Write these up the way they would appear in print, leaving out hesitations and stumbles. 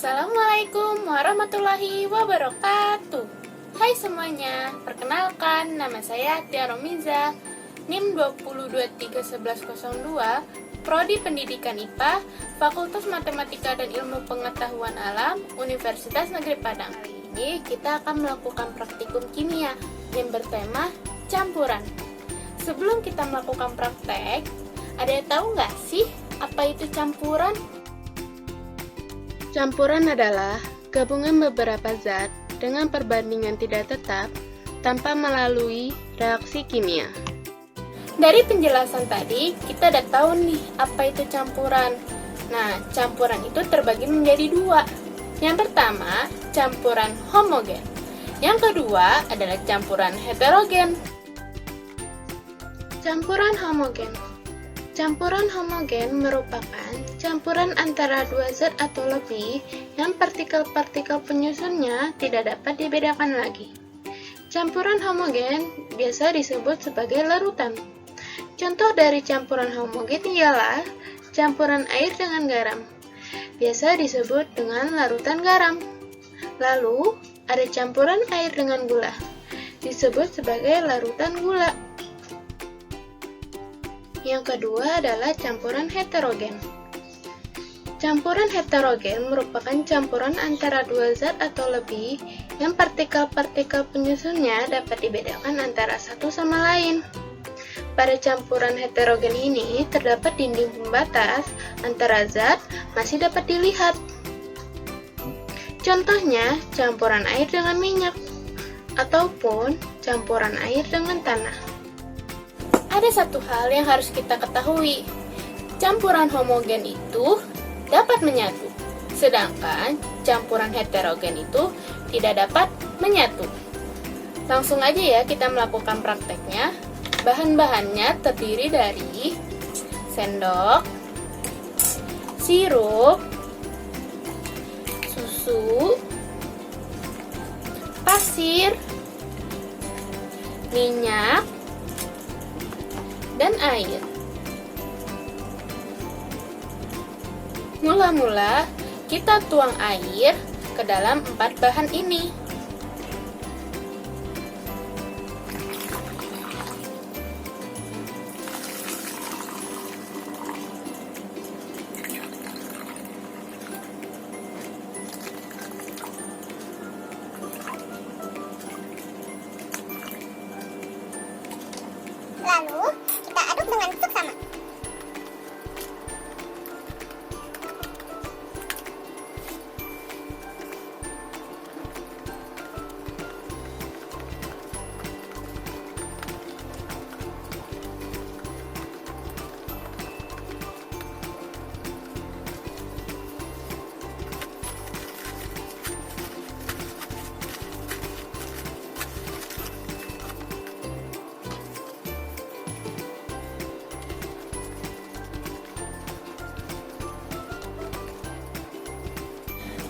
Assalamualaikum warahmatullahi wabarakatuh. Hai semuanya, perkenalkan nama saya Tiara Miza, NIM 20231102, Prodi Pendidikan IPA, Fakultas Matematika dan Ilmu Pengetahuan Alam, Universitas Negeri Padang. Kali ini kita akan melakukan praktikum kimia yang bertema campuran. Sebelum kita melakukan praktek, ada yang tahu nggak sih apa itu campuran? Campuran adalah gabungan beberapa zat dengan perbandingan tidak tetap tanpa melalui reaksi kimia. Dari penjelasan tadi, kita udah tahu nih apa itu campuran. Nah, campuran itu terbagi menjadi dua. Yang pertama, campuran homogen. Yang kedua adalah campuran heterogen. Campuran homogen. Campuran homogen merupakan campuran antara dua zat atau lebih yang partikel-partikel penyusunnya tidak dapat dibedakan lagi. Campuran homogen biasa disebut sebagai larutan. Contoh dari campuran homogen ialah campuran air dengan garam. Biasa disebut dengan larutan garam. Lalu, ada campuran air dengan gula. Disebut sebagai larutan gula. Yang kedua adalah campuran heterogen. Campuran heterogen merupakan campuran antara dua zat atau lebih yang partikel-partikel penyusunnya dapat dibedakan antara satu sama lain. Pada campuran heterogen ini terdapat dinding pembatas antara zat masih dapat dilihat. Contohnya campuran air dengan minyak ataupun campuran air dengan tanah. Ada satu hal yang harus kita ketahui, campuran homogen itu dapat menyatu, sedangkan campuran heterogen itu tidak dapat menyatu. Langsung aja ya kita melakukan prakteknya. Bahan-bahannya terdiri dari sendok, sirup, susu, pasir, minyak, dan air. Mula-mula kita tuang air ke dalam 4 bahan ini. Lalu, kita aduk dengan seksama.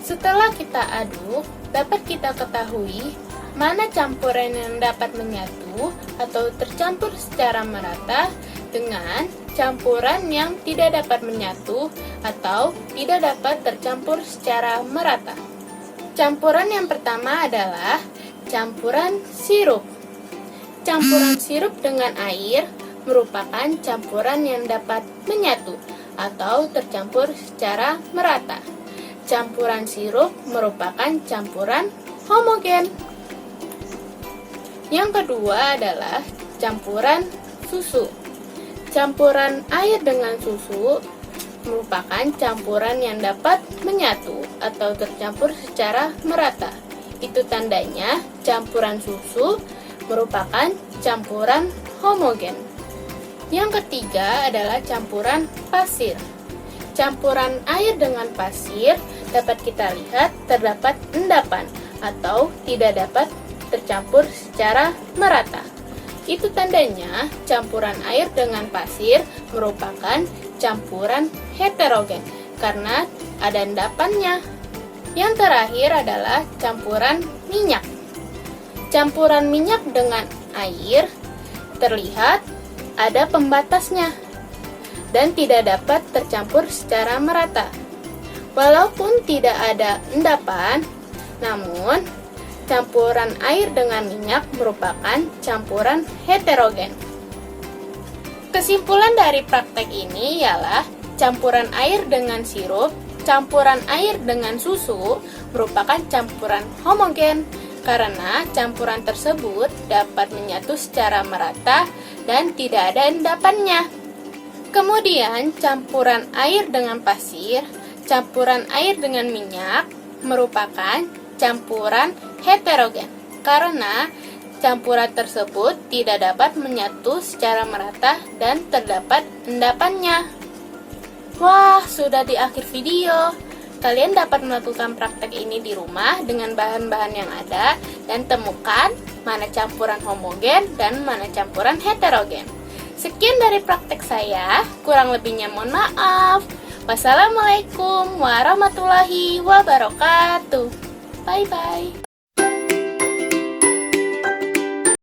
Setelah kita aduk, dapat kita ketahui mana campuran yang dapat menyatu atau tercampur secara merata dengan campuran yang tidak dapat menyatu atau tidak dapat tercampur secara merata. Campuran yang pertama adalah campuran sirup. Campuran sirup dengan air merupakan campuran yang dapat menyatu atau tercampur secara merata. Campuran sirup merupakan campuran homogen. Yang kedua adalah campuran susu. Campuran air dengan susu merupakan campuran yang dapat menyatu atau tercampur secara merata. Itu tandanya campuran susu merupakan campuran homogen. Yang ketiga adalah campuran pasir. Campuran air dengan pasir dapat kita lihat terdapat endapan atau tidak dapat tercampur secara merata. Itu tandanya campuran air dengan pasir merupakan campuran heterogen karena ada endapannya. Yang terakhir adalah campuran minyak. Campuran minyak dengan air terlihat ada pembatasnya dan tidak dapat tercampur secara merata. Walaupun tidak ada endapan, namun campuran air dengan minyak merupakan campuran heterogen. Kesimpulan dari praktek ini ialah campuran air dengan sirup, campuran air dengan susu merupakan campuran homogen karena campuran tersebut dapat menyatu secara merata dan tidak ada endapannya. Kemudian campuran air dengan pasir, campuran air dengan minyak merupakan campuran heterogen karena campuran tersebut tidak dapat menyatu secara merata dan terdapat endapannya. Wah, sudah di akhir video. Kalian dapat melakukan praktek ini di rumah dengan bahan-bahan yang ada dan temukan mana campuran homogen dan mana campuran heterogen. Sekian dari praktek saya, kurang lebihnya mohon maaf. Wassalamualaikum warahmatullahi wabarakatuh. Bye-bye.